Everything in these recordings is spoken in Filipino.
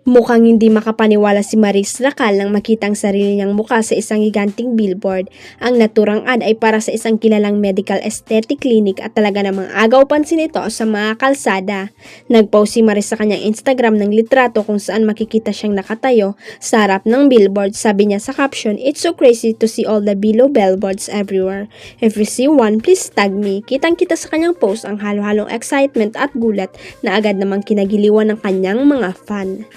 Mukhang hindi makapaniwala si Maris Racal nang makitang sarili niyang mukha sa isang giganting billboard. Ang naturang ad ay para sa isang kilalang medical aesthetic clinic at talaga namang agaw pansin ito sa mga kalsada. Nagpost si Maris sa kanyang Instagram ng litrato kung saan makikita siyang nakatayo sa harap ng billboard. Sabi niya sa caption, "It's so crazy to see all the below billboards everywhere. If you see one, please tag me." Kitang-kita sa kanyang post ang halo-halong excitement at gulat na agad namang kinagiliwan ng kanyang mga fan.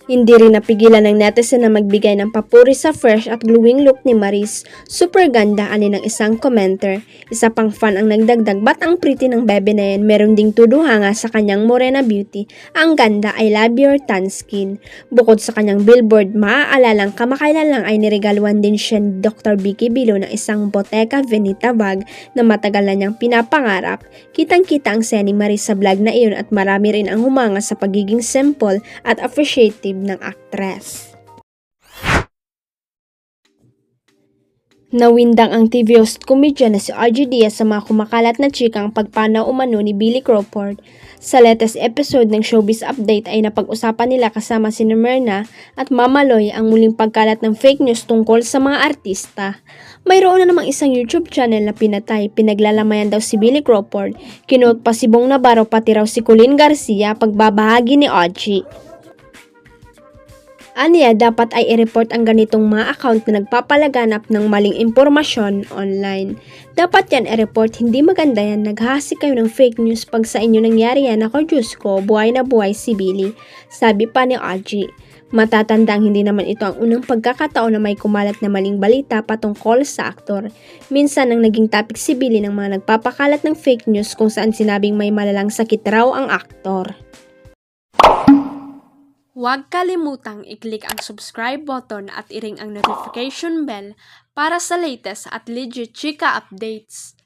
Hindi rin napigilan ng netizen na magbigay ng papuri sa fresh at glowing look ni Maris. Super ganda ani ng isang commenter. Isa pang fan ang nagdagdag, "Ba't ang pretty ng bebe na yan? Meron ding tuduhanga sa kanyang morena beauty. Ang ganda, I love your tan skin." Bukod sa kanyang billboard, maaalalang kamakailan lang ay niregaluhan din siya ni Dr. Vicky Bilo ng isang Bottega Veneta bag na matagal na niyang pinapangarap. Kitang-kita ang saya ni Maris sa vlog na iyon at marami rin ang humanga sa pagiging simple at appreciative ng aktres. Nawindang ang TV host comedian na si RJ Diaz sa mga kumakalat na chikang pagpanaw umano ni Billy Crawford. Sa latest episode ng Showbiz Update ay napag-usapan nila kasama si Myrna at Mama Loy ang muling pagkalat ng fake news tungkol sa mga artista. Mayroon na namang isang YouTube channel na pinatay, pinaglalamayan daw si Billy Crawford, kinote pa si Bong Navarro pati raw si Colleen Garcia pagbabahagi ni Oji. Aniya, dapat ay i-report ang ganitong mga account na nagpapalaganap ng maling impormasyon online. Dapat yan i-report, hindi maganda yan, naghahasik kayo ng fake news pag sa inyo nangyari yan. Ako, Diyos ko, buhay na buhay si Billy. Sabi pa ni Oji. Matatandang hindi naman ito ang unang pagkakataon na may kumalat na maling balita patungkol sa aktor. Minsan ang naging topic si Billy ng mga nagpapakalat ng fake news kung saan sinabing may malalang sakit raw ang aktor. Huwag kalimutang i-click ang subscribe button at i-ring ang notification bell para sa latest at legit chika updates.